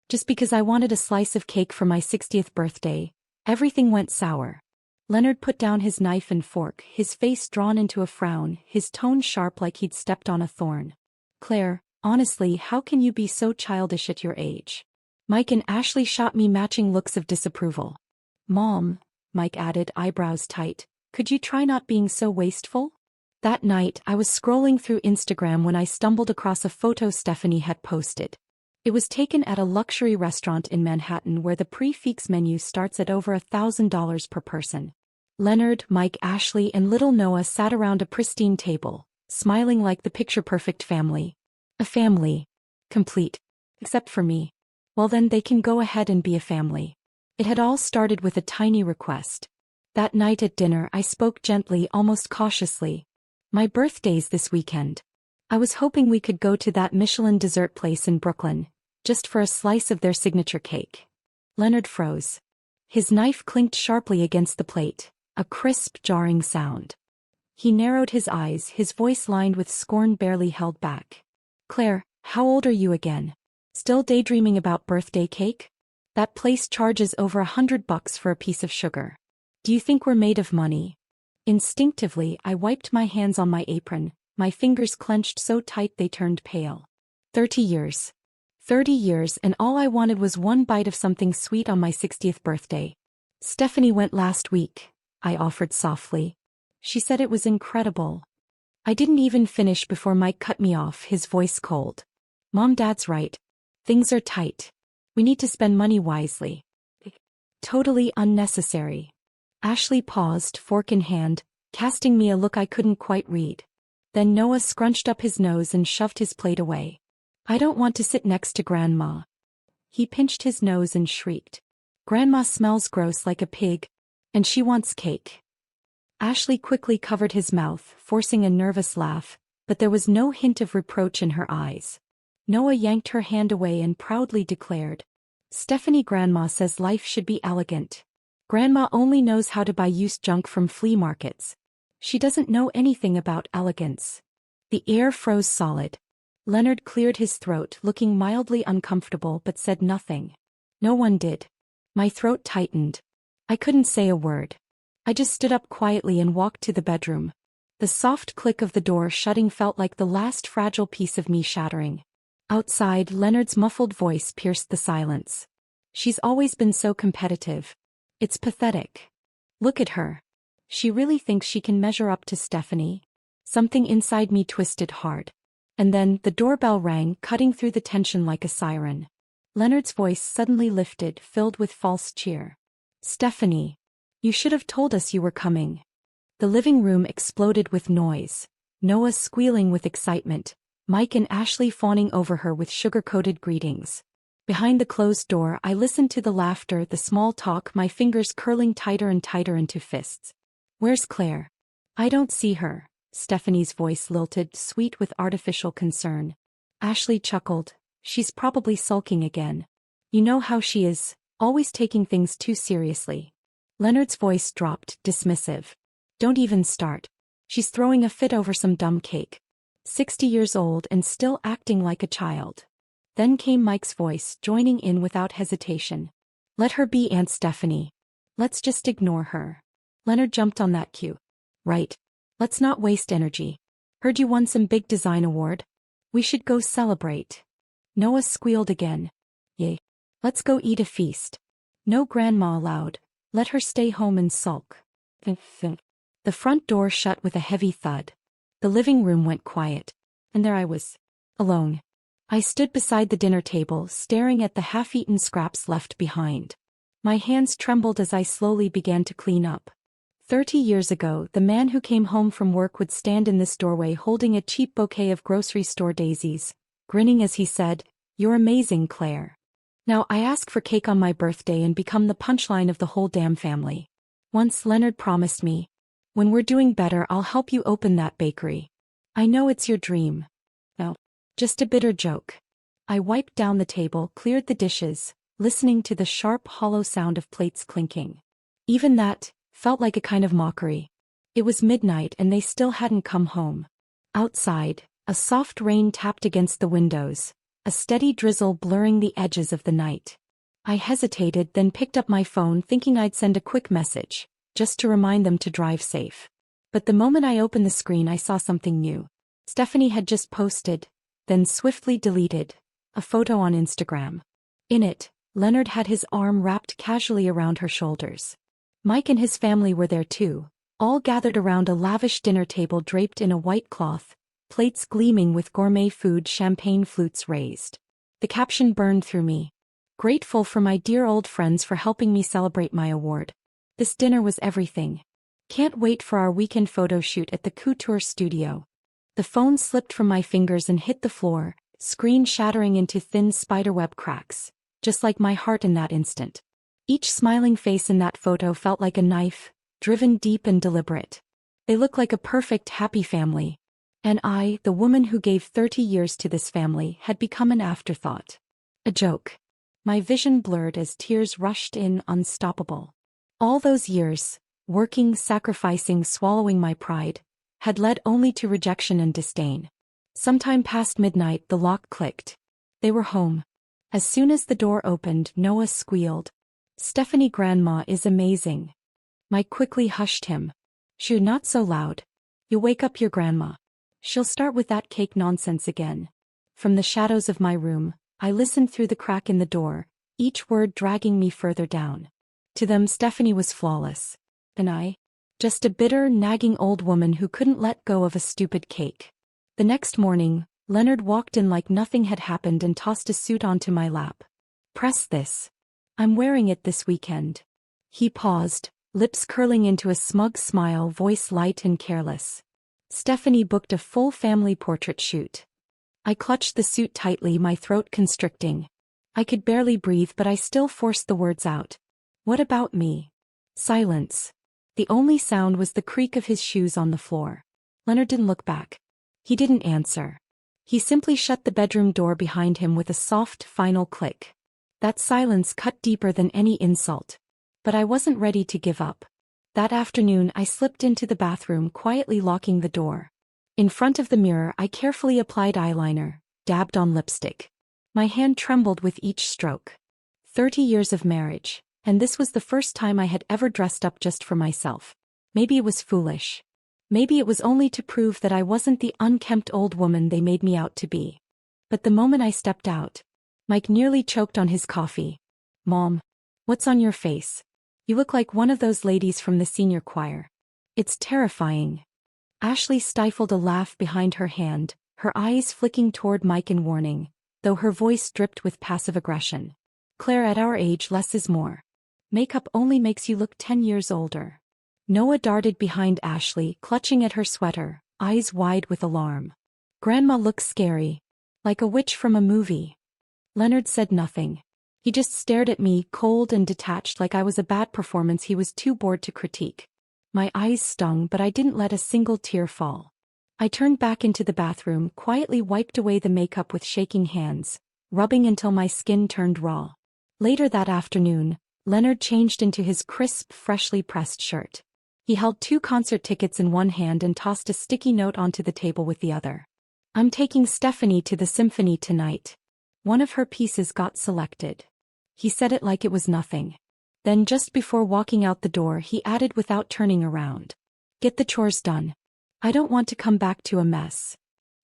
Just because I wanted a slice of cake for my 60th birthday, everything went sour. Leonard put down his knife and fork, his face drawn into a frown, his tone sharp like he'd stepped on a thorn. Claire, honestly, how can you be so childish at your age? Mike and Ashley shot me matching looks of disapproval. Mom, Mike added, eyebrows tight, could you try not being so wasteful? That night, I was scrolling through Instagram when I stumbled across a photo Stephanie had posted. It was taken at a luxury restaurant in Manhattan where the prix menu starts at over $1,000 per person. Leonard, Mike, Ashley, and little Noah sat around a pristine table, smiling like the picture-perfect family. A family. Complete. Except for me. Well then they can go ahead and be a family. It had all started with a tiny request. That night at dinner I spoke gently, almost cautiously. My birthday's this weekend. I was hoping we could go to that Michelin dessert place in Brooklyn, just for a slice of their signature cake. Leonard froze. His knife clinked sharply against the plate, a crisp, jarring sound. He narrowed his eyes, his voice lined with scorn barely held back. Claire, how old are you again? Still daydreaming about birthday cake? That place charges over $100 for a piece of sugar. Do you think we're made of money? Instinctively, I wiped my hands on my apron, my fingers clenched so tight they turned pale. 30 years. 30 years, and all I wanted was one bite of something sweet on my 60th birthday. Stephanie went last week, I offered softly. She said it was incredible. I didn't even finish before Mike cut me off, his voice cold. Mom, Dad's right. Things are tight. We need to spend money wisely. Totally unnecessary. Ashley paused, fork in hand, casting me a look I couldn't quite read. Then Noah scrunched up his nose and shoved his plate away. I don't want to sit next to Grandma. He pinched his nose and shrieked. Grandma smells gross like a pig, and she wants cake. Ashley quickly covered his mouth, forcing a nervous laugh, but there was no hint of reproach in her eyes. Noah yanked her hand away and proudly declared, Stephanie, Grandma says life should be elegant. Grandma only knows how to buy used junk from flea markets. She doesn't know anything about elegance. The air froze solid. Leonard cleared his throat, looking mildly uncomfortable, but said nothing. No one did. My throat tightened. I couldn't say a word. I just stood up quietly and walked to the bedroom. The soft click of the door shutting felt like the last fragile piece of me shattering. Outside, Leonard's muffled voice pierced the silence. She's always been so competitive. It's pathetic. Look at her. She really thinks she can measure up to Stephanie. Something inside me twisted hard. And then, the doorbell rang, cutting through the tension like a siren. Leonard's voice suddenly lifted, filled with false cheer. Stephanie. You should have told us you were coming. The living room exploded with noise. Noah squealing with excitement, Mike and Ashley fawning over her with sugar-coated greetings. Behind the closed door, I listened to the laughter, the small talk, my fingers curling tighter and tighter into fists. Where's Claire? I don't see her. Stephanie's voice lilted, sweet with artificial concern. Ashley chuckled. She's probably sulking again. You know how she is, always taking things too seriously. Leonard's voice dropped, dismissive. Don't even start. She's throwing a fit over some dumb cake. 60 years old and still acting like a child. Then came Mike's voice, joining in without hesitation. Let her be, Aunt Stephanie. Let's just ignore her. Leonard jumped on that cue. Right. Let's not waste energy. Heard you won some big design award? We should go celebrate. Noah squealed again. Yay. Let's go eat a feast. No grandma allowed. Let her stay home and sulk. The front door shut with a heavy thud. The living room went quiet. And there I was. Alone. I stood beside the dinner table, staring at the half-eaten scraps left behind. My hands trembled as I slowly began to clean up. 30 years ago, the man who came home from work would stand in this doorway holding a cheap bouquet of grocery store daisies, grinning as he said, "You're amazing, Claire." Now I ask for cake on my birthday and become the punchline of the whole damn family. Once Leonard promised me, "When we're doing better, I'll help you open that bakery." I know it's your dream. No. Just a bitter joke. I wiped down the table, cleared the dishes, listening to the sharp, hollow sound of plates clinking. Even that felt like a kind of mockery. It was midnight and they still hadn't come home. Outside, a soft rain tapped against the windows, a steady drizzle blurring the edges of the night. I hesitated, then picked up my phone thinking I'd send a quick message, just to remind them to drive safe. But the moment I opened the screen I saw something new. Stephanie had just posted, then swiftly deleted, a photo on Instagram. In it, Leonard had his arm wrapped casually around her shoulders. Mike and his family were there too, all gathered around a lavish dinner table draped in a white cloth, plates gleaming with gourmet food, champagne flutes raised. The caption burned through me. Grateful for my dear old friends for helping me celebrate my award. This dinner was everything. Can't wait for our weekend photo shoot at the Couture studio. The phone slipped from my fingers and hit the floor, screen shattering into thin spiderweb cracks, just like my heart in that instant. Each smiling face in that photo felt like a knife, driven deep and deliberate. They looked like a perfect, happy family. And I, the woman who gave 30 years to this family, had become an afterthought. A joke. My vision blurred as tears rushed in, unstoppable. All those years, working, sacrificing, swallowing my pride, had led only to rejection and disdain. Sometime past midnight the lock clicked. They were home. As soon as the door opened, Noah squealed. "Stephanie, Grandma is amazing." Mike quickly hushed him. "Shoo, not so loud. You'll wake up your grandma. She'll start with that cake nonsense again." From the shadows of my room, I listened through the crack in the door, each word dragging me further down. To them Stephanie was flawless. And I? Just a bitter, nagging old woman who couldn't let go of a stupid cake. The next morning, Leonard walked in like nothing had happened and tossed a suit onto my lap. "Press this. I'm wearing it this weekend." He paused, lips curling into a smug smile, voice light and careless. "Stephanie booked a full family portrait shoot." I clutched the suit tightly, my throat constricting. I could barely breathe, but I still forced the words out. "What about me?" Silence. The only sound was the creak of his shoes on the floor. Leonard didn't look back. He didn't answer. He simply shut the bedroom door behind him with a soft, final click. That silence cut deeper than any insult. But I wasn't ready to give up. That afternoon I slipped into the bathroom, quietly locking the door. In front of the mirror I carefully applied eyeliner, dabbed on lipstick. My hand trembled with each stroke. 30 years of marriage, and this was the first time I had ever dressed up just for myself. Maybe it was foolish. Maybe it was only to prove that I wasn't the unkempt old woman they made me out to be. But the moment I stepped out, Mike nearly choked on his coffee. "Mom, what's on your face? You look like one of those ladies from the senior choir." "It's terrifying." Ashley stifled a laugh behind her hand, her eyes flicking toward Mike in warning, though her voice dripped with passive aggression. "Claire, at our age less is more. Makeup only makes you look 10 years older." Noah darted behind Ashley, clutching at her sweater, eyes wide with alarm. "Grandma looks scary. Like a witch from a movie." Leonard said nothing. He just stared at me, cold and detached, like I was a bad performance he was too bored to critique. My eyes stung, but I didn't let a single tear fall. I turned back into the bathroom, quietly wiped away the makeup with shaking hands, rubbing until my skin turned raw. Later that afternoon, Leonard changed into his crisp, freshly pressed shirt. He held 2 concert tickets in one hand and tossed a sticky note onto the table with the other. "I'm taking Stephanie to the symphony tonight. One of her pieces got selected." He said it like it was nothing. Then just before walking out the door he added without turning around, "Get the chores done. I don't want to come back to a mess."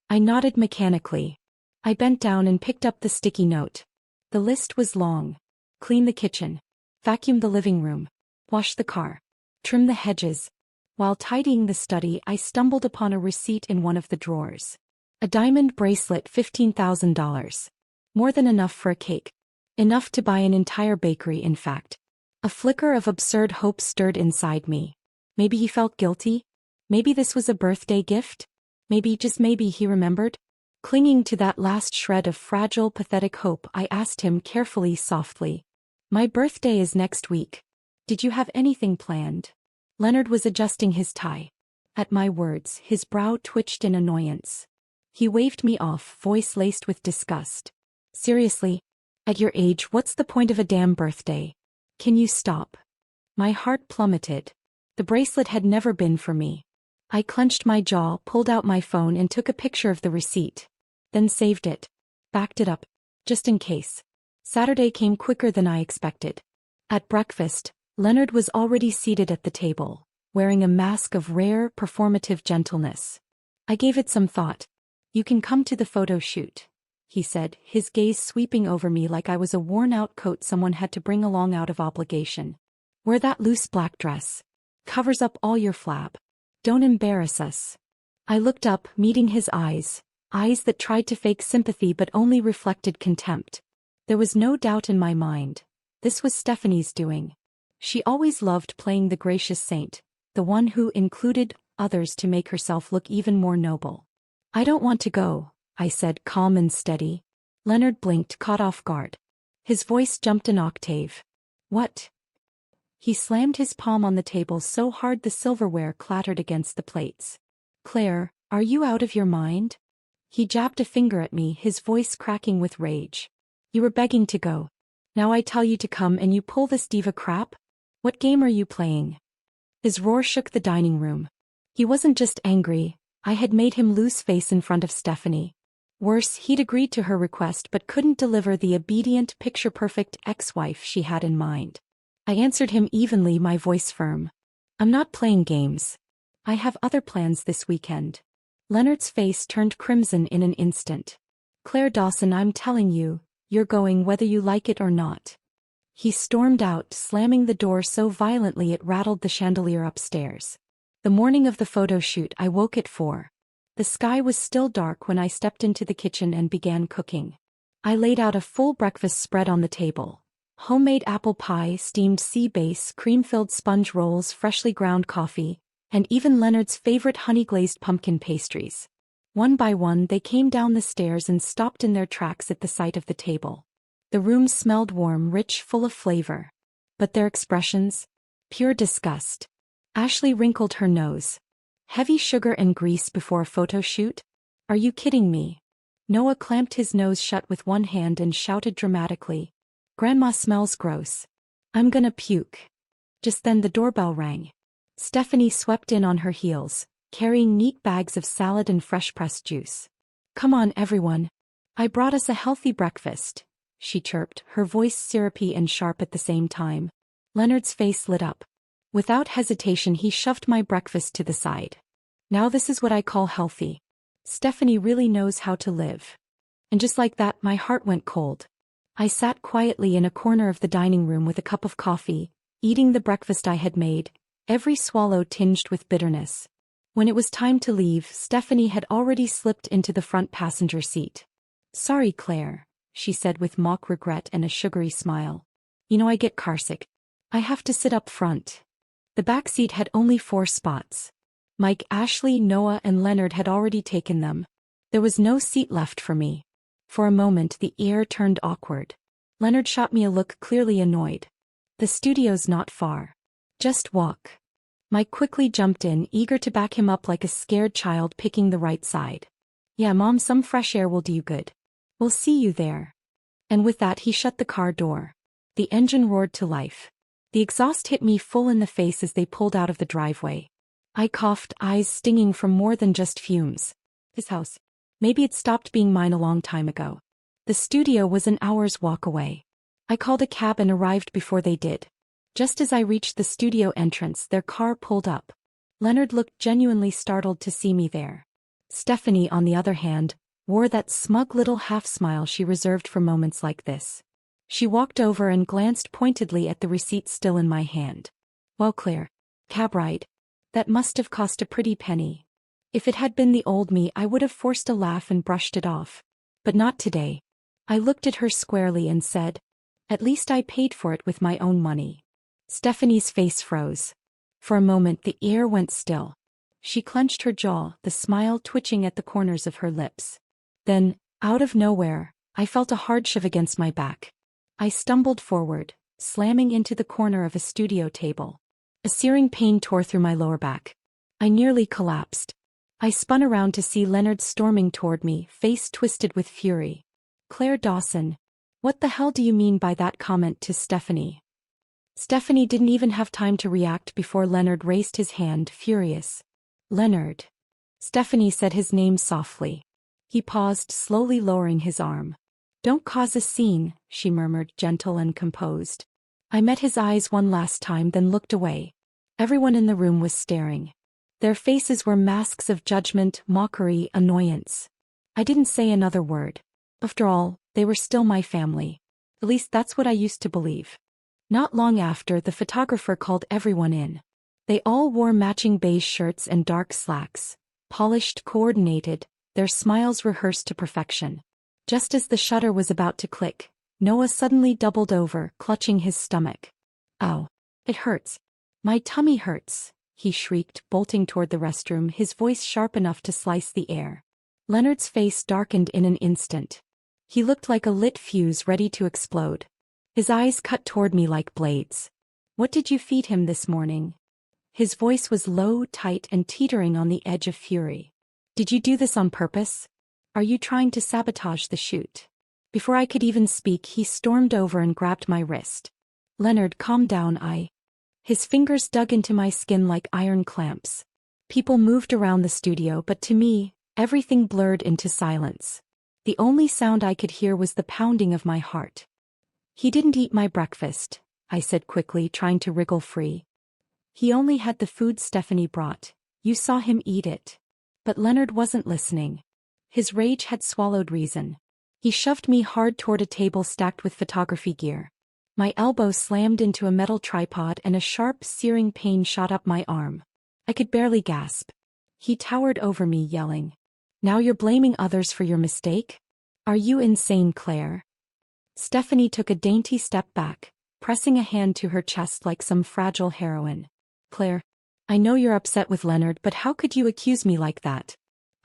I nodded mechanically. I bent down and picked up the sticky note. The list was long. Clean the kitchen. Vacuum the living room. Wash the car. Trim the hedges. While tidying the study I stumbled upon a receipt in one of the drawers. A diamond bracelet, $15,000. More than enough for a cake. Enough to buy an entire bakery, in fact. A flicker of absurd hope stirred inside me. Maybe he felt guilty? Maybe this was a birthday gift? Maybe, just maybe, he remembered? Clinging to that last shred of fragile, pathetic hope, I asked him carefully, softly. "My birthday is next week. Did you have anything planned?" Leonard was adjusting his tie. At my words, his brow twitched in annoyance. He waved me off, voice laced with disgust. "Seriously? At your age, what's the point of a damn birthday? Can you stop?" My heart plummeted. The bracelet had never been for me. I clenched my jaw, pulled out my phone and took a picture of the receipt. Then saved it. Backed it up. just in case. Saturday came quicker than I expected. At breakfast, Leonard was already seated at the table, wearing a mask of rare, performative gentleness. I gave it some thought. "You can come to the photo shoot," he said, his gaze sweeping over me like I was a worn-out coat someone had to bring along out of obligation. "Wear that loose black dress. Covers up all your flab. Don't embarrass us." I looked up, meeting his eyes that tried to fake sympathy but only reflected contempt. There was no doubt in my mind. This was Stephanie's doing. She always loved playing the gracious saint, the one who included others to make herself look even more noble. "I don't want to go," I said, calm and steady. Leonard blinked, caught off guard. His voice jumped an octave. "What?" He slammed his palm on the table so hard the silverware clattered against the plates. "Claire, are you out of your mind?" He jabbed a finger at me, his voice cracking with rage. "You were begging to go. Now I tell you to come and you pull this diva crap? What game are you playing?" His roar shook the dining room. He wasn't just angry, I had made him lose face in front of Stephanie. Worse, he'd agreed to her request but couldn't deliver the obedient, picture-perfect ex-wife she had in mind. I answered him evenly, my voice firm. "I'm not playing games. I have other plans this weekend." Leonard's face turned crimson in an instant. "Claire Dawson, I'm telling you, you're going whether you like it or not." He stormed out, slamming the door so violently it rattled the chandelier upstairs. The morning of the photo shoot, I woke at 4. The sky was still dark when I stepped into the kitchen and began cooking. I laid out a full breakfast spread on the table. Homemade apple pie, steamed sea bass, cream-filled sponge rolls, freshly ground coffee, and even Leonard's favorite honey-glazed pumpkin pastries. One by one they came down the stairs and stopped in their tracks at the sight of the table. The room smelled warm, rich, full of flavor. But their expressions? Pure disgust. Ashley wrinkled her nose. "Heavy sugar and grease before a photo shoot? Are you kidding me?" Noah clamped his nose shut with one hand and shouted dramatically, "Grandma smells gross. I'm gonna puke." Just then the doorbell rang. Stephanie swept in on her heels, carrying neat bags of salad and fresh-pressed juice. "Come on, everyone. I brought us a healthy breakfast," she chirped, her voice syrupy and sharp at the same time. Leonard's face lit up. Without hesitation he shoved my breakfast to the side. "Now this is what I call healthy. Stephanie really knows how to live." And just like that, my heart went cold. I sat quietly in a corner of the dining room with a cup of coffee, eating the breakfast I had made, every swallow tinged with bitterness. When it was time to leave, Stephanie had already slipped into the front passenger seat. "Sorry, Claire," she said with mock regret and a sugary smile. "You know I get carsick. I have to sit up front." The back seat had only 4 spots. Mike, Ashley, Noah, and Leonard had already taken them. There was no seat left for me. For a moment the air turned awkward. Leonard shot me a look, clearly annoyed. "The studio's not far. Just walk." Mike quickly jumped in, eager to back him up like a scared child picking the right side. "Yeah, Mom, some fresh air will do you good. We'll see you there." And with that he shut the car door. The engine roared to life. The exhaust hit me full in the face as they pulled out of the driveway. I coughed, eyes stinging from more than just fumes. His house. Maybe it stopped being mine a long time ago. The studio was an hour's walk away. I called a cab and arrived before they did. Just as I reached the studio entrance, their car pulled up. Leonard looked genuinely startled to see me there. Stephanie, on the other hand, wore that smug little half-smile she reserved for moments like this. She walked over and glanced pointedly at the receipt still in my hand. "Well, Claire, cab ride. That must have cost a pretty penny." If it had been the old me, I would have forced a laugh and brushed it off. But not today. I looked at her squarely and said, "At least I paid for it with my own money." Stephanie's face froze. For a moment the air went still. She clenched her jaw, the smile twitching at the corners of her lips. Then, out of nowhere, I felt a hard shove against my back. I stumbled forward, slamming into the corner of a studio table. A searing pain tore through my lower back. I nearly collapsed. I spun around to see Leonard storming toward me, face twisted with fury. "Claire Dawson, what the hell do you mean by that comment to Stephanie?" Stephanie didn't even have time to react before Leonard raised his hand, furious. "Leonard." Stephanie said his name softly. He paused, slowly lowering his arm. Don't cause a scene, she murmured, gentle and composed. I met his eyes one last time, then looked away. Everyone in the room was staring. Their faces were masks of judgment, mockery, annoyance. I didn't say another word. After all, they were still my family. At least that's what I used to believe. Not long after, the photographer called everyone in. They all wore matching beige shirts and dark slacks, polished, coordinated, their smiles rehearsed to perfection. Just as the shutter was about to click, Noah suddenly doubled over, clutching his stomach. "Ow. It hurts. My tummy hurts," he shrieked, bolting toward the restroom, his voice sharp enough to slice the air. Leonard's face darkened in an instant. He looked like a lit fuse ready to explode. His eyes cut toward me like blades. "What did you feed him this morning?" His voice was low, tight, and teetering on the edge of fury. "Did you do this on purpose? Are you trying to sabotage the shoot?" Before I could even speak, he stormed over and grabbed my wrist. "Leonard, calm down." His fingers dug into my skin like iron clamps. People moved around the studio, but to me, everything blurred into silence. The only sound I could hear was the pounding of my heart. "He didn't eat my breakfast," I said quickly, trying to wriggle free. "He only had the food Stephanie brought. You saw him eat it." But Leonard wasn't listening. His rage had swallowed reason. He shoved me hard toward a table stacked with photography gear. My elbow slammed into a metal tripod and a sharp, searing pain shot up my arm. I could barely gasp. He towered over me, yelling, "Now you're blaming others for your mistake? Are you insane, Claire?" Stephanie took a dainty step back, pressing a hand to her chest like some fragile heroine. "Claire, I know you're upset with Leonard, but how could you accuse me like that?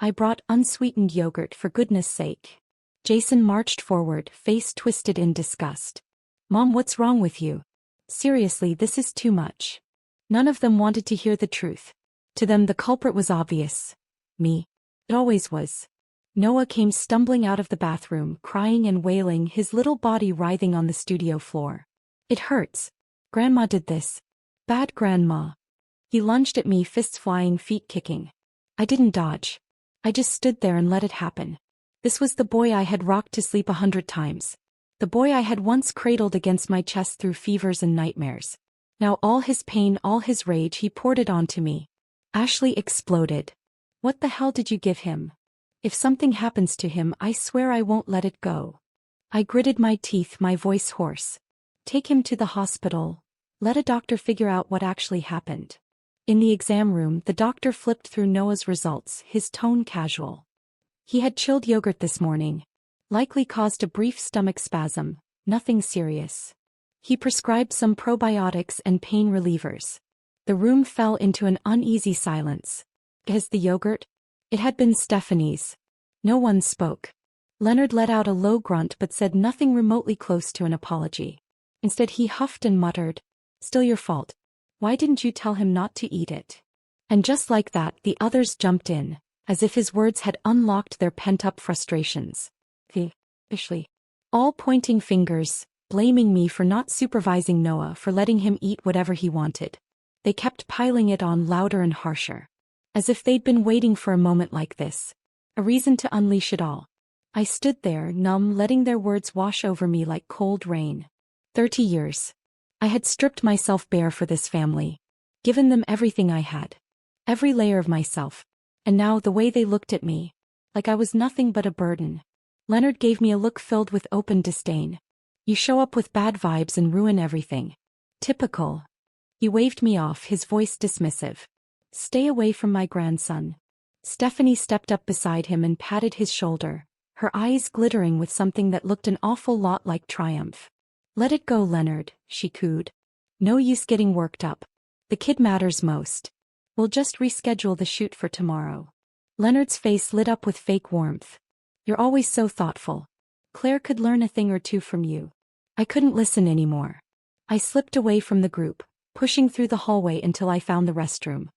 I brought unsweetened yogurt, for goodness sake." Jason marched forward, face twisted in disgust. "Mom, what's wrong with you? Seriously, this is too much." None of them wanted to hear the truth. To them, the culprit was obvious. Me. It always was. Noah came stumbling out of the bathroom, crying and wailing, his little body writhing on the studio floor. "It hurts. Grandma did this. Bad grandma." He lunged at me, fists flying, feet kicking. I didn't dodge. I just stood there and let it happen. This was the boy I had rocked to sleep 100 times. The boy I had once cradled against my chest through fevers and nightmares. Now all his pain, all his rage, he poured it onto me. Ashley exploded. "What the hell did you give him? If something happens to him, I swear I won't let it go." I gritted my teeth, my voice hoarse. "Take him to the hospital. Let a doctor figure out what actually happened." In the exam room, the doctor flipped through Noah's results, his tone casual. "He had chilled yogurt this morning. Likely caused a brief stomach spasm, nothing serious. He prescribed some probiotics and pain relievers." The room fell into an uneasy silence. "Has the yogurt?" It had been Stephanie's. No one spoke. Leonard let out a low grunt but said nothing remotely close to an apology. Instead, he huffed and muttered, "Still your fault. Why didn't you tell him not to eat it?" And just like that, the others jumped in, as if his words had unlocked their pent-up frustrations. Ashley. All pointing fingers, blaming me for not supervising Noah, for letting him eat whatever he wanted. They kept piling it on louder and harsher. As if they'd been waiting for a moment like this. A reason to unleash it all. I stood there, numb, letting their words wash over me like cold rain. 30 years. I had stripped myself bare for this family. Given them everything I had. Every layer of myself. And now the way they looked at me. Like I was nothing but a burden. Leonard gave me a look filled with open disdain. "You show up with bad vibes and ruin everything. Typical." He waved me off, his voice dismissive. "Stay away from my grandson." Stephanie stepped up beside him and patted his shoulder, her eyes glittering with something that looked an awful lot like triumph. "Let it go, Leonard," she cooed. "No use getting worked up. The kid matters most. We'll just reschedule the shoot for tomorrow." Leonard's face lit up with fake warmth. "You're always so thoughtful. Claire could learn a thing or two from you." I couldn't listen anymore. I slipped away from the group, pushing through the hallway until I found the restroom.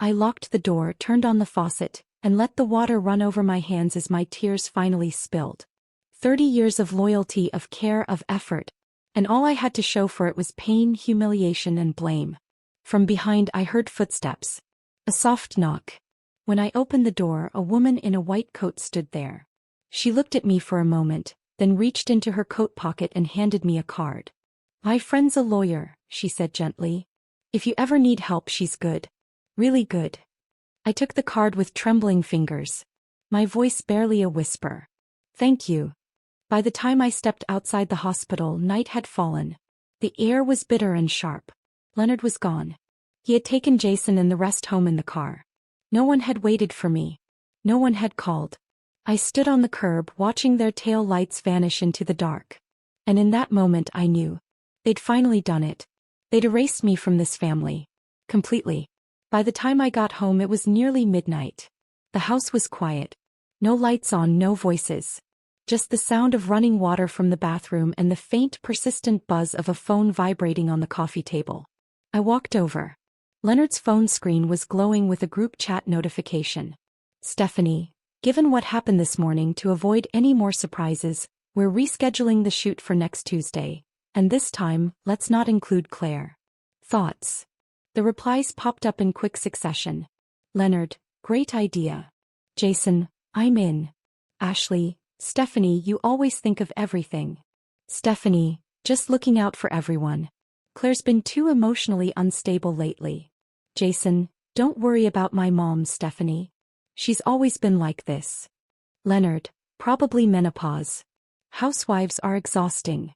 I locked the door, turned on the faucet, and let the water run over my hands as my tears finally spilled. 30 years of loyalty, of care, of effort. And all I had to show for it was pain, humiliation, and blame. From behind, I heard footsteps. A soft knock. When I opened the door, a woman in a white coat stood there. She looked at me for a moment, then reached into her coat pocket and handed me a card. "My friend's a lawyer," she said gently. "If you ever need help, she's good. Really good." I took the card with trembling fingers, my voice barely a whisper. "Thank you." By the time I stepped outside the hospital, night had fallen. The air was bitter and sharp. Leonard was gone. He had taken Jason and the rest home in the car. No one had waited for me. No one had called. I stood on the curb watching their tail lights vanish into the dark. And in that moment I knew. They'd finally done it. They'd erased me from this family. Completely. By the time I got home it was nearly midnight. The house was quiet. No lights on, no voices. Just the sound of running water from the bathroom and the faint, persistent buzz of a phone vibrating on the coffee table. I walked over. Leonard's phone screen was glowing with a group chat notification. "Stephanie, given what happened this morning, to avoid any more surprises, we're rescheduling the shoot for next Tuesday. And this time, let's not include Claire. Thoughts?" The replies popped up in quick succession. "Leonard, great idea." "Jason, I'm in." "Ashley, Stephanie, you always think of everything." "Stephanie, just looking out for everyone. Claire's been too emotionally unstable lately." "Jason, don't worry about my mom, Stephanie. She's always been like this." "Leonard, probably menopause. Housewives are exhausting."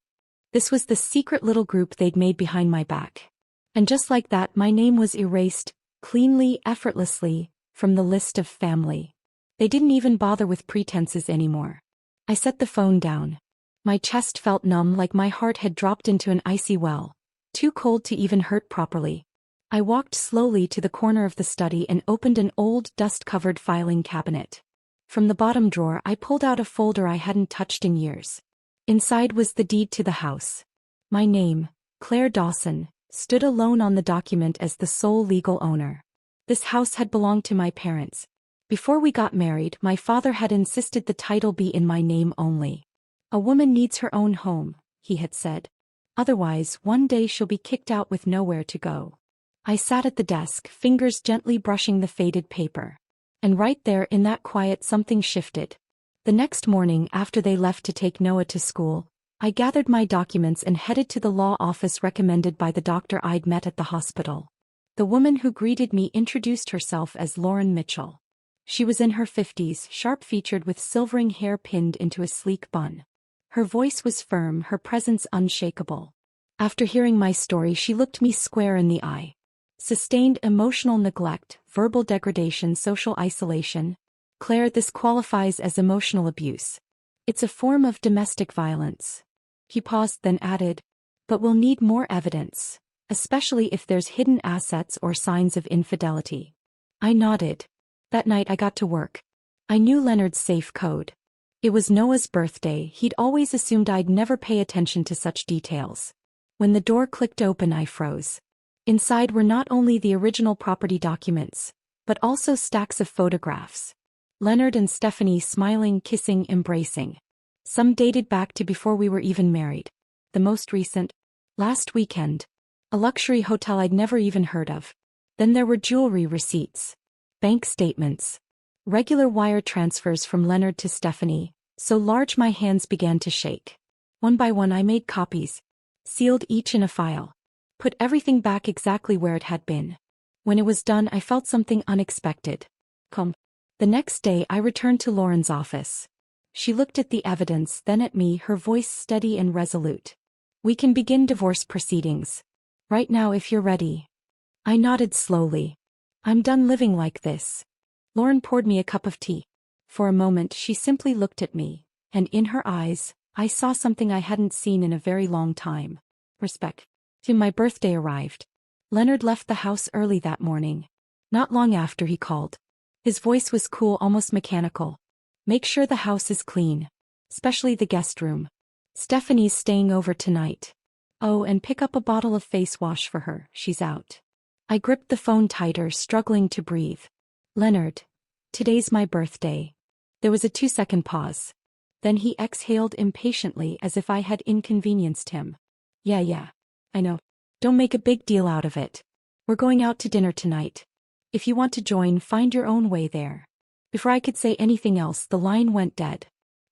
This was the secret little group they'd made behind my back. And just like that, my name was erased, cleanly, effortlessly, from the list of family. They didn't even bother with pretenses anymore. I set the phone down. My chest felt numb, like my heart had dropped into an icy well, too cold to even hurt properly. I walked slowly to the corner of the study and opened an old, dust-covered filing cabinet. From the bottom drawer I pulled out a folder I hadn't touched in years. Inside was the deed to the house. My name, Claire Dawson, stood alone on the document as the sole legal owner. This house had belonged to my parents. Before we got married, my father had insisted the title be in my name only. "A woman needs her own home," he had said. "Otherwise, one day she'll be kicked out with nowhere to go." I sat at the desk, fingers gently brushing the faded paper. And right there in that quiet something shifted. The next morning, after they left to take Noah to school, I gathered my documents and headed to the law office recommended by the doctor I'd met at the hospital. The woman who greeted me introduced herself as Lauren Mitchell. She was in her 50s, sharp-featured with silvering hair pinned into a sleek bun. Her voice was firm, her presence unshakable. After hearing my story, she looked me square in the eye. "Sustained emotional neglect, verbal degradation, social isolation. Claire, this qualifies as emotional abuse. It's a form of domestic violence." He paused, then added, "But we'll need more evidence, especially if there's hidden assets or signs of infidelity." I nodded. That night I got to work. I knew Leonard's safe code. It was Noah's birthday. He'd always assumed I'd never pay attention to such details. When the door clicked open, I froze. Inside were not only the original property documents, but also stacks of photographs. Leonard and Stephanie smiling, kissing, embracing. Some dated back to before we were even married. The most recent, last weekend. A luxury hotel I'd never even heard of. Then there were jewelry receipts. Bank statements. Regular wire transfers from Leonard to Stephanie, so large my hands began to shake. One by one I made copies. Sealed each in a file. Put everything back exactly where it had been. When it was done, I felt something unexpected. Calm. The next day I returned to Lauren's office. She looked at the evidence, then at me, her voice steady and resolute. "We can begin divorce proceedings. Right now if you're ready." I nodded slowly. "I'm done living like this." Lauren poured me a cup of tea. For a moment she simply looked at me, and in her eyes, I saw something I hadn't seen in a very long time. Respect. Till my birthday arrived. Leonard left the house early that morning. Not long after he called. His voice was cool, almost mechanical. "Make sure the house is clean. Especially the guest room. Stephanie's staying over tonight. Oh, and pick up a bottle of face wash for her, she's out." I gripped the phone tighter, struggling to breathe. "Leonard, today's my birthday." There was a 2-second pause. Then he exhaled impatiently as if I had inconvenienced him. Yeah, I know. Don't make a big deal out of it. We're going out to dinner tonight. If you want to join, find your own way there." Before I could say anything else, the line went dead.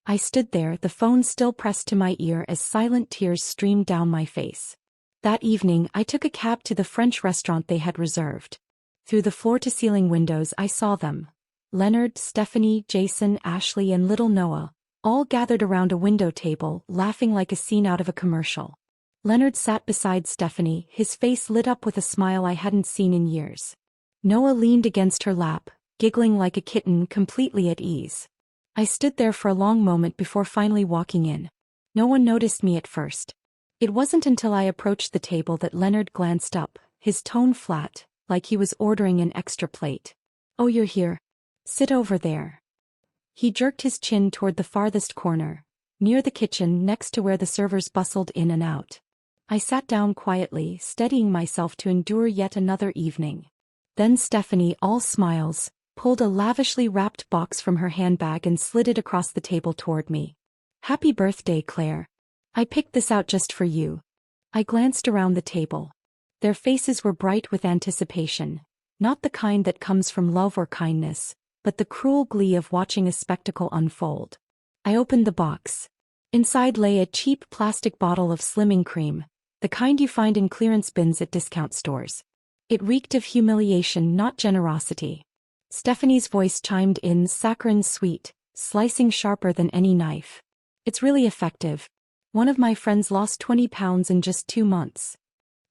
I stood there, the phone still pressed to my ear as silent tears streamed down my face. That evening, I took a cab to the French restaurant they had reserved. Through the floor-to-ceiling windows I saw them. Leonard, Stephanie, Jason, Ashley and little Noah, all gathered around a window table, laughing like a scene out of a commercial. Leonard sat beside Stephanie, his face lit up with a smile I hadn't seen in years. Noah leaned against her lap, giggling like a kitten, completely at ease. I stood there for a long moment before finally walking in. No one noticed me at first. It wasn't until I approached the table that Leonard glanced up, his tone flat, like he was ordering an extra plate. "Oh, you're here. Sit over there." He jerked his chin toward the farthest corner, near the kitchen next to where the servers bustled in and out. I sat down quietly, steadying myself to endure yet another evening. Then Stephanie, all smiles, pulled a lavishly wrapped box from her handbag and slid it across the table toward me. "Happy birthday, Claire. I picked this out just for you." I glanced around the table. Their faces were bright with anticipation, not the kind that comes from love or kindness, but the cruel glee of watching a spectacle unfold. I opened the box. Inside lay a cheap plastic bottle of slimming cream, the kind you find in clearance bins at discount stores. It reeked of humiliation, not generosity. Stephanie's voice chimed in, saccharine sweet, slicing sharper than any knife. "It's really effective. One of my friends lost 20 pounds in just 2 months."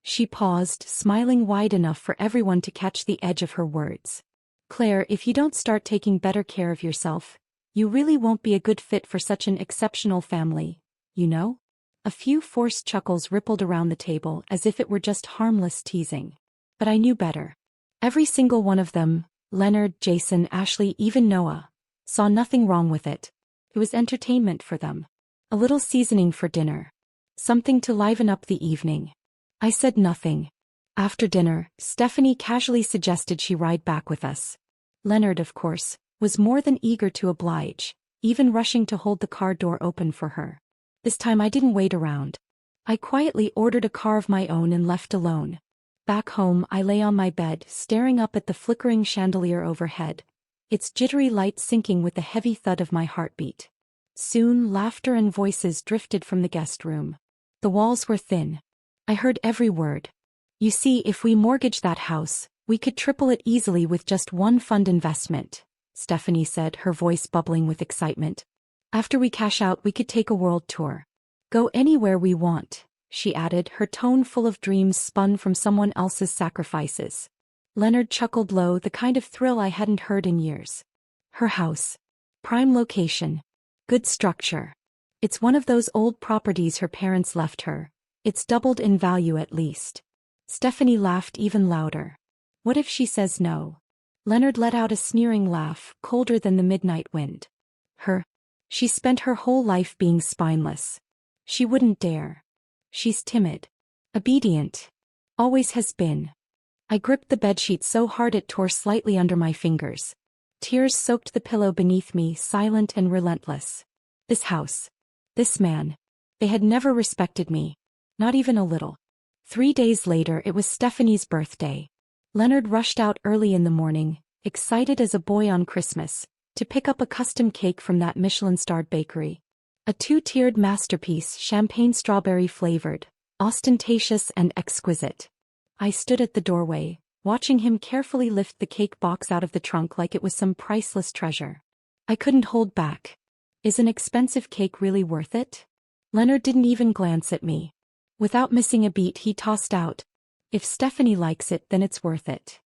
She paused, smiling wide enough for everyone to catch the edge of her words. "Claire, if you don't start taking better care of yourself, you really won't be a good fit for such an exceptional family, you know?" A few forced chuckles rippled around the table as if it were just harmless teasing. But I knew better. Every single one of them, Leonard, Jason, Ashley, even Noah, saw nothing wrong with it. It was entertainment for them. A little seasoning for dinner. Something to liven up the evening. I said nothing. After dinner, Stephanie casually suggested she ride back with us. Leonard, of course, was more than eager to oblige, even rushing to hold the car door open for her. This time I didn't wait around. I quietly ordered a car of my own and left alone. Back home, I lay on my bed, staring up at the flickering chandelier overhead, its jittery light syncing with the heavy thud of my heartbeat. Soon, laughter and voices drifted from the guest room. The walls were thin. I heard every word. "You see, if we mortgage that house, we could triple it easily with just one fund investment," Stephanie said, her voice bubbling with excitement. "After we cash out, we could take a world tour. Go anywhere we want," she added, her tone full of dreams spun from someone else's sacrifices. Leonard chuckled low, the kind of thrill I hadn't heard in years. Her house. Prime location. Good structure. It's one of those old properties her parents left her. It's doubled in value at least. Stephanie laughed even louder. "What if she says no?" Leonard let out a sneering laugh, colder than the midnight wind. She spent her whole life being spineless. She wouldn't dare. She's timid. Obedient. Always has been. I gripped the bedsheet so hard it tore slightly under my fingers. Tears soaked the pillow beneath me, silent and relentless. This house. This man. They had never respected me. Not even a little. 3 days later, it was Stephanie's birthday. Leonard rushed out early in the morning, excited as a boy on Christmas, to pick up a custom cake from that Michelin-starred bakery. A 2-tiered masterpiece, champagne strawberry flavored, ostentatious and exquisite. I stood at the doorway, watching him carefully lift the cake box out of the trunk like it was some priceless treasure. I couldn't hold back. "Is an expensive cake really worth it?" Leonard didn't even glance at me. Without missing a beat, he tossed out, "If Stephanie likes it, then it's worth it."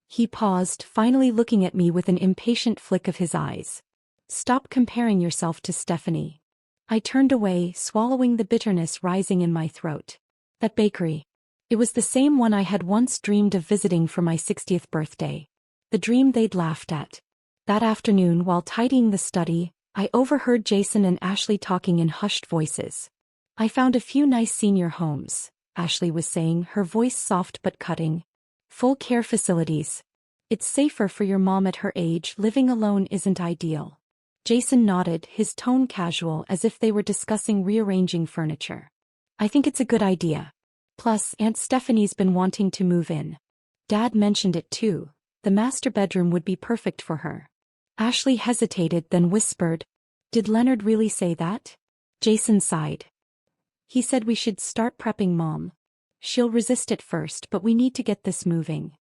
He paused, finally looking at me with an impatient flick of his eyes. "Stop comparing yourself to Stephanie." I turned away, swallowing the bitterness rising in my throat. That bakery. It was the same one I had once dreamed of visiting for my 60th birthday. The dream they'd laughed at. That afternoon, while tidying the study, I overheard Jason and Ashley talking in hushed voices. "I found a few nice senior homes," Ashley was saying, her voice soft but cutting. "Full care facilities. It's safer for your mom at her age. Living alone isn't ideal." Jason nodded, his tone casual, as if they were discussing rearranging furniture. "I think it's a good idea. Plus, Aunt Stephanie's been wanting to move in. Dad mentioned it too. The master bedroom would be perfect for her." Ashley hesitated, then whispered, Did Leonard really say that? Jason sighed. He said we should start prepping Mom. She'll resist at first, but we need to get this moving.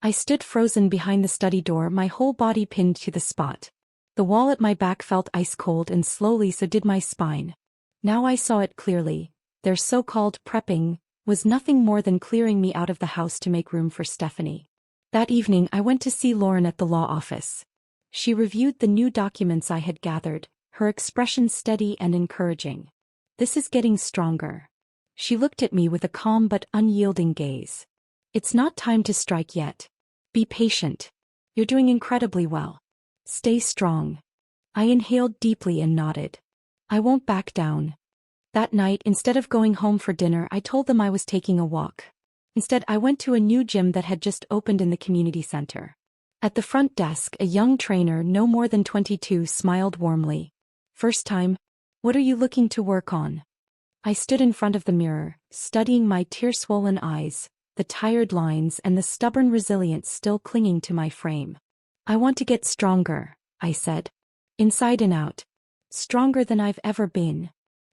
I stood frozen behind the study door, my whole body pinned to the spot. The wall at my back felt ice cold, and slowly so did my spine. Now I saw it clearly. Their so-called prepping was nothing more than clearing me out of the house to make room for Stephanie. That evening I went to see Lauren at the law office. She reviewed the new documents I had gathered, her expression steady and encouraging. This is getting stronger. She looked at me with a calm but unyielding gaze. It's not time to strike yet. Be patient. You're doing incredibly well. Stay strong. I inhaled deeply and nodded. I won't back down. That night, instead of going home for dinner, I told them I was taking a walk. Instead, I went to a new gym that had just opened in the community center. At the front desk, a young trainer, no more than 22, smiled warmly. First time? What are you looking to work on? I stood in front of the mirror, studying my tear-swollen eyes, the tired lines and the stubborn resilience still clinging to my frame. I want to get stronger, I said. Inside and out. Stronger than I've ever been.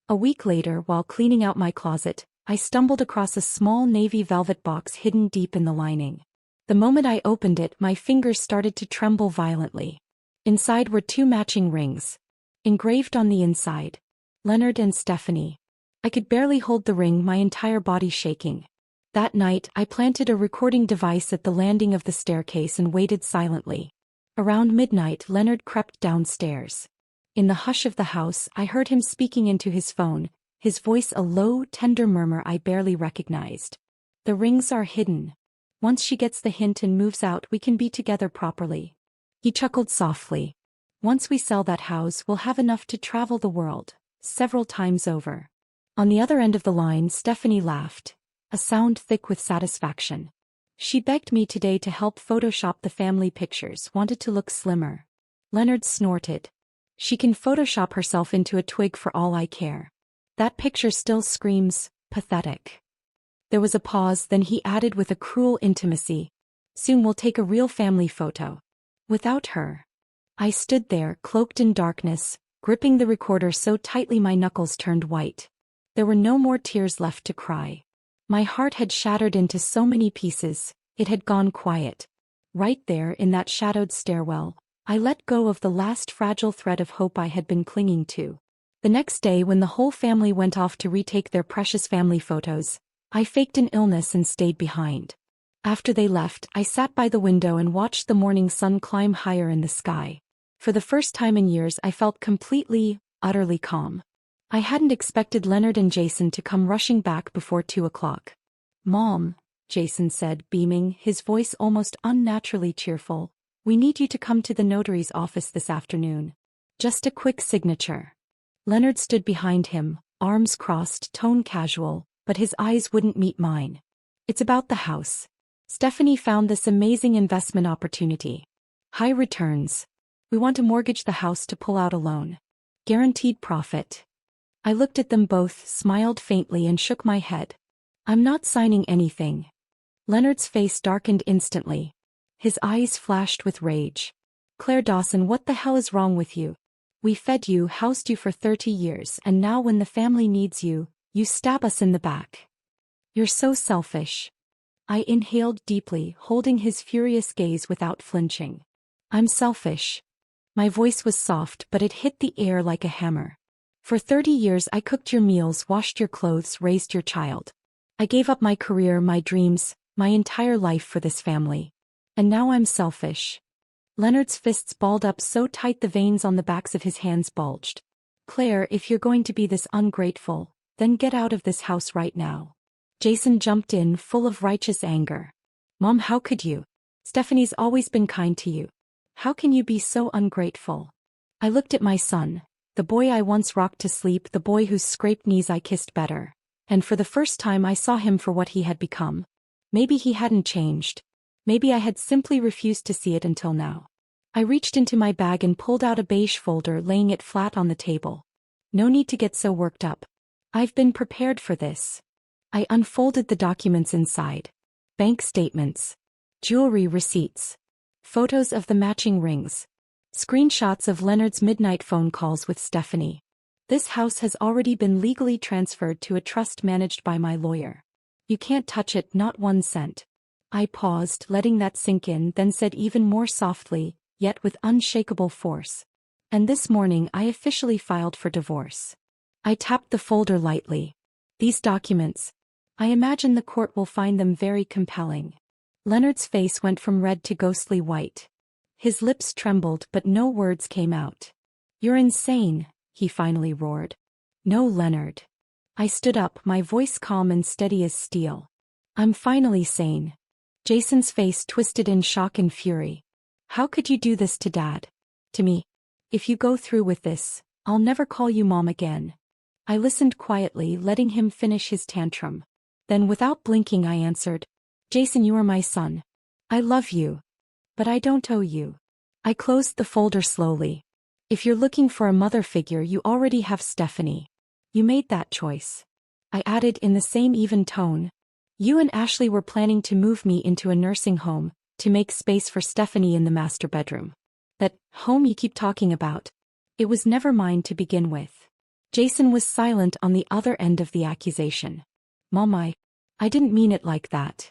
A week later, while cleaning out my closet, I stumbled across a small navy velvet box hidden deep in the lining. The moment I opened it, my fingers started to tremble violently. Inside were 2 matching rings. Engraved on the inside. Leonard and Stephanie. I could barely hold the ring, my entire body shaking. That night, I planted a recording device at the landing of the staircase and waited silently. Around midnight, Leonard crept downstairs. In the hush of the house, I heard him speaking into his phone, his voice a low, tender murmur I barely recognized. The rings are hidden. Once she gets the hint and moves out, we can be together properly. He chuckled softly. Once we sell that house, we'll have enough to travel the world, several times over. On the other end of the line, Stephanie laughed, a sound thick with satisfaction. She begged me today to help Photoshop the family pictures, wanted to look slimmer. Leonard snorted. She can Photoshop herself into a twig for all I care. That picture still screams pathetic. There was a pause, then he added with a cruel intimacy. Soon we'll take a real family photo. Without her. I stood there, cloaked in darkness, gripping the recorder so tightly my knuckles turned white. There were no more tears left to cry. My heart had shattered into so many pieces, it had gone quiet. Right there in that shadowed stairwell, I let go of the last fragile thread of hope I had been clinging to. The next day, when the whole family went off to retake their precious family photos, I faked an illness and stayed behind. After they left, I sat by the window and watched the morning sun climb higher in the sky. For the first time in years, I felt completely, utterly calm. I hadn't expected Leonard and Jason to come rushing back before 2 o'clock. Mom, Jason said, beaming, his voice almost unnaturally cheerful, we need you to come to the notary's office this afternoon. Just a quick signature. Leonard stood behind him, arms crossed, tone casual, but his eyes wouldn't meet mine. It's about the house. Stephanie found this amazing investment opportunity. High returns. We want to mortgage the house to pull out a loan. Guaranteed profit. I looked at them both, smiled faintly and shook my head. I'm not signing anything. Leonard's face darkened instantly. His eyes flashed with rage. Claire Dawson, what the hell is wrong with you? We fed you, housed you for 30 years, and now when the family needs you, you stab us in the back. You're so selfish. I inhaled deeply, holding his furious gaze without flinching. I'm selfish. My voice was soft, but it hit the air like a hammer. For 30 years I cooked your meals, washed your clothes, raised your child. I gave up my career, my dreams, my entire life for this family. And now I'm selfish. Leonard's fists balled up so tight the veins on the backs of his hands bulged. Claire, if you're going to be this ungrateful, then get out of this house right now. Jason jumped in, full of righteous anger. Mom, how could you? Stephanie's always been kind to you. How can you be so ungrateful? I looked at my son, the boy I once rocked to sleep, the boy whose scraped knees I kissed better. And for the first time I saw him for what he had become. Maybe he hadn't changed. Maybe I had simply refused to see it until now. I reached into my bag and pulled out a beige folder, laying it flat on the table. No need to get so worked up. I've been prepared for this. I unfolded the documents inside. Bank statements. Jewelry receipts. Photos of the matching rings. Screenshots of Leonard's midnight phone calls with Stephanie. This house has already been legally transferred to a trust managed by my lawyer. You can't touch it, not 1 cent. I paused, letting that sink in, then said even more softly, yet with unshakable force. And this morning I officially filed for divorce. I tapped the folder lightly. These documents. I imagine the court will find them very compelling. Leonard's face went from red to ghostly white. His lips trembled, but no words came out. You're insane, he finally roared. No, Leonard. I stood up, my voice calm and steady as steel. I'm finally sane. Jason's face twisted in shock and fury. How could you do this to Dad? To me? If you go through with this, I'll never call you Mom again. I listened quietly, letting him finish his tantrum. Then without blinking I answered, Jason, you are my son. I love you. But I don't owe you. I closed the folder slowly. If you're looking for a mother figure, you already have Stephanie. You made that choice. I added in the same even tone. You and Ashley were planning to move me into a nursing home, to make space for Stephanie in the master bedroom. That home you keep talking about. It was never mine to begin with. Jason was silent on the other end of the accusation. Mom, I didn't mean it like that.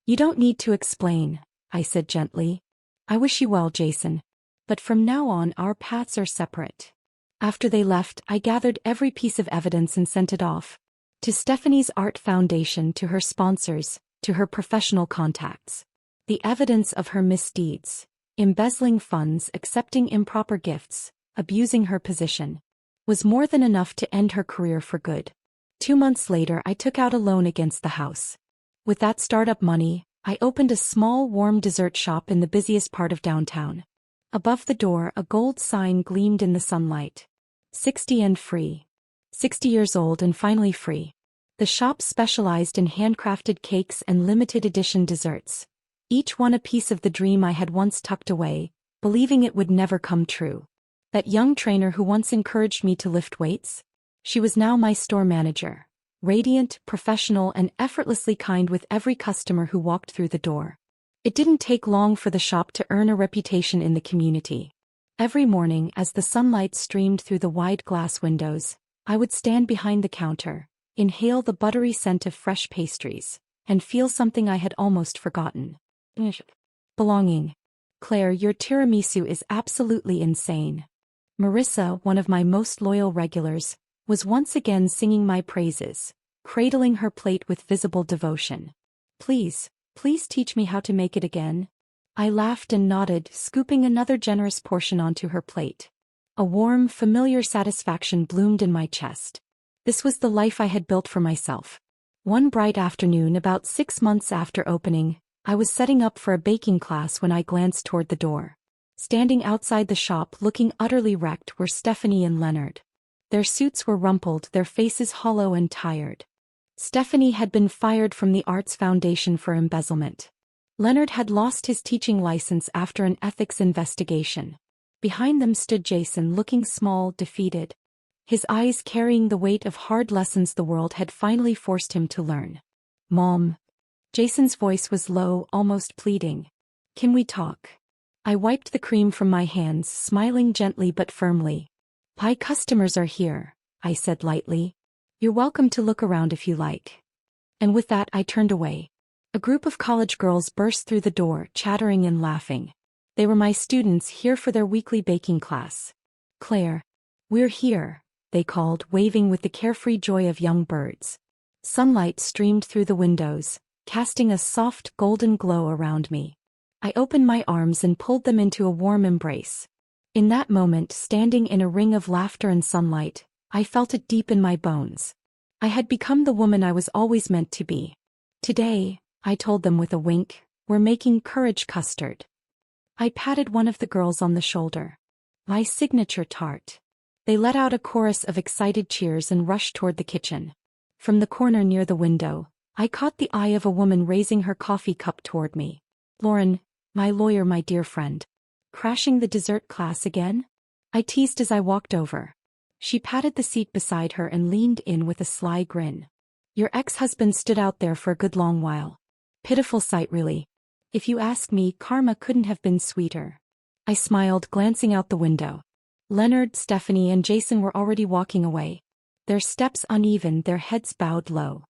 You don't need to explain, I said gently. I wish you well, Jason. But from now on our paths are separate. After they left, I gathered every piece of evidence and sent it off. To Stephanie's Art Foundation, to her sponsors, to her professional contacts. The evidence of her misdeeds, embezzling funds, accepting improper gifts, abusing her position, was more than enough to end her career for good. 2 months later, I took out a loan against the house. With that startup money, I opened a small warm dessert shop in the busiest part of downtown. Above the door, a gold sign gleamed in the sunlight. 60 and free. 60 years old and finally free. The shop specialized in handcrafted cakes and limited edition desserts. Each one a piece of the dream I had once tucked away, believing it would never come true. That young trainer who once encouraged me to lift weights? She was now my store manager. Radiant, professional, and effortlessly kind with every customer who walked through the door. It didn't take long for the shop to earn a reputation in the community. Every morning, as the sunlight streamed through the wide glass windows, I would stand behind the counter, inhale the buttery scent of fresh pastries, and feel something I had almost forgotten. Belonging. Claire, your tiramisu is absolutely insane. Marissa, one of my most loyal regulars, was once again singing my praises, cradling her plate with visible devotion. Please teach me how to make it again. I laughed and nodded, scooping another generous portion onto her plate. A warm, familiar satisfaction bloomed in my chest. This was the life I had built for myself. One bright afternoon, about 6 months after opening, I was setting up for a baking class when I glanced toward the door. Standing outside the shop looking utterly wrecked were Stephanie and Leonard. Their suits were rumpled, their faces hollow and tired. Stephanie had been fired from the Arts Foundation for embezzlement. Leonard had lost his teaching license after an ethics investigation. Behind them stood Jason, looking small, defeated. His eyes carrying the weight of hard lessons the world had finally forced him to learn. Mom. Jason's voice was low, almost pleading. Can we talk? I wiped the cream from my hands, smiling gently but firmly. Pie customers are here, I said lightly. You're welcome to look around if you like. And with that I turned away. A group of college girls burst through the door, chattering and laughing. They were my students here for their weekly baking class. Claire. We're here, they called, waving with the carefree joy of young birds. Sunlight streamed through the windows, casting a soft golden glow around me. I opened my arms and pulled them into a warm embrace. In that moment, standing in a ring of laughter and sunlight, I felt it deep in my bones. I had become the woman I was always meant to be. Today, I told them with a wink, we're making courage custard. I patted one of the girls on the shoulder. My signature tart. They let out a chorus of excited cheers and rushed toward the kitchen. From the corner near the window, I caught the eye of a woman raising her coffee cup toward me. Lauren, my lawyer, my dear friend. Crashing the dessert class again? I teased as I walked over. She patted the seat beside her and leaned in with a sly grin. Your ex-husband stood out there for a good long while. Pitiful sight, really. If you ask me, karma couldn't have been sweeter. I smiled, glancing out the window. Leonard, Stephanie, and Jason were already walking away. Their steps uneven, their heads bowed low.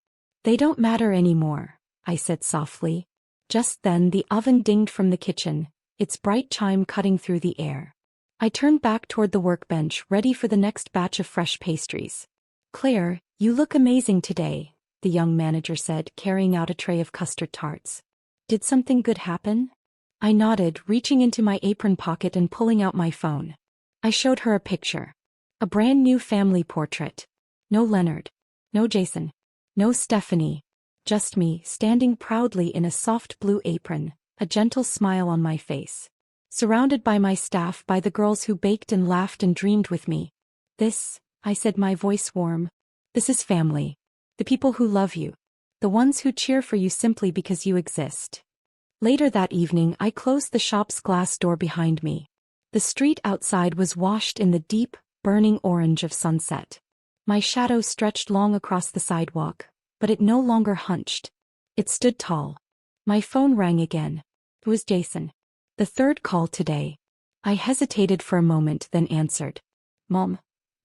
They don't matter anymore, I said softly. Just then the oven dinged from the kitchen, its bright chime cutting through the air. I turned back toward the workbench, ready for the next batch of fresh pastries. Claire, you look amazing today, the young manager said, carrying out a tray of custard tarts. Did something good happen? I nodded, reaching into my apron pocket and pulling out my phone. I showed her a picture. A brand new family portrait. No Leonard. No Jason. No Stephanie. Just me, standing proudly in a soft blue apron, a gentle smile on my face. Surrounded by my staff, by the girls who baked and laughed and dreamed with me. This, I said, my voice warm. This is family. The people who love you. The ones who cheer for you simply because you exist. Later that evening, I closed the shop's glass door behind me. The street outside was washed in the deep, burning orange of sunset. My shadow stretched long across the sidewalk, but it no longer hunched. It stood tall. My phone rang again. It was Jason. The third call today. I hesitated for a moment, then answered. Mom,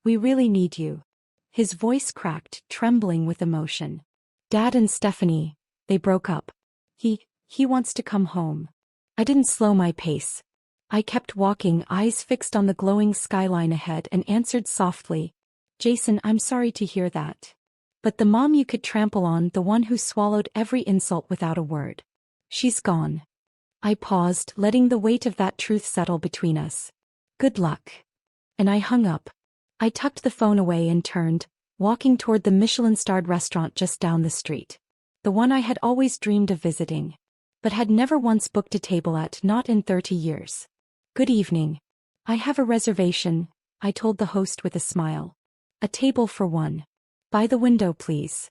we really need you. His voice cracked, trembling with emotion. Dad and Stephanie, they broke up. He wants to come home. I didn't slow my pace. I kept walking, eyes fixed on the glowing skyline ahead, and answered softly. Jason, I'm sorry to hear that. But the mom you could trample on, the one who swallowed every insult without a word. She's gone. I paused, letting the weight of that truth settle between us. Good luck. And I hung up. I tucked the phone away and turned, walking toward the Michelin-starred restaurant just down the street. The one I had always dreamed of visiting, but had never once booked a table at, not in 30 years. Good evening. I have a reservation, I told the host with a smile. A table for one. By the window, please.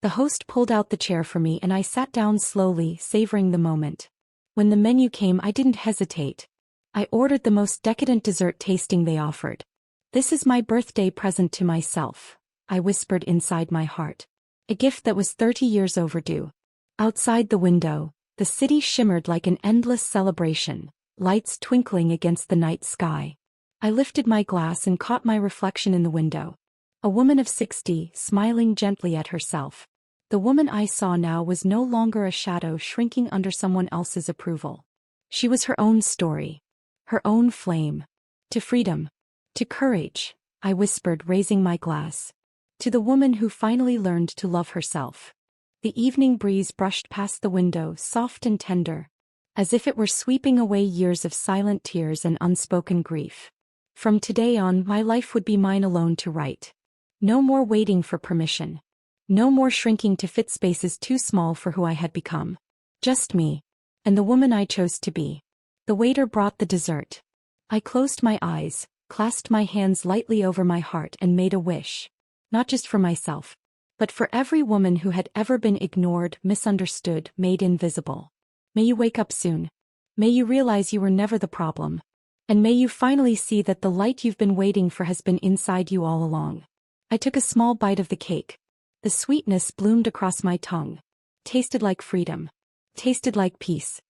The host pulled out the chair for me and I sat down slowly, savoring the moment. When the menu came, I didn't hesitate. I ordered the most decadent dessert tasting they offered. This is my birthday present to myself, I whispered inside my heart. A gift that was 30 years overdue. Outside the window, the city shimmered like an endless celebration, lights twinkling against the night sky. I lifted my glass and caught my reflection in the window. A woman of 60, smiling gently at herself. The woman I saw now was no longer a shadow shrinking under someone else's approval. She was her own story. Her own flame. To freedom. To courage, I whispered, raising my glass. To the woman who finally learned to love herself. The evening breeze brushed past the window, soft and tender, as if it were sweeping away years of silent tears and unspoken grief. From today on, my life would be mine alone to write. No more waiting for permission. No more shrinking to fit spaces too small for who I had become. Just me. And the woman I chose to be. The waiter brought the dessert. I closed my eyes, clasped my hands lightly over my heart and made a wish. Not just for myself, but for every woman who had ever been ignored, misunderstood, made invisible. May you wake up soon. May you realize you were never the problem. And may you finally see that the light you've been waiting for has been inside you all along. I took a small bite of the cake. The sweetness bloomed across my tongue. Tasted like freedom. Tasted like peace.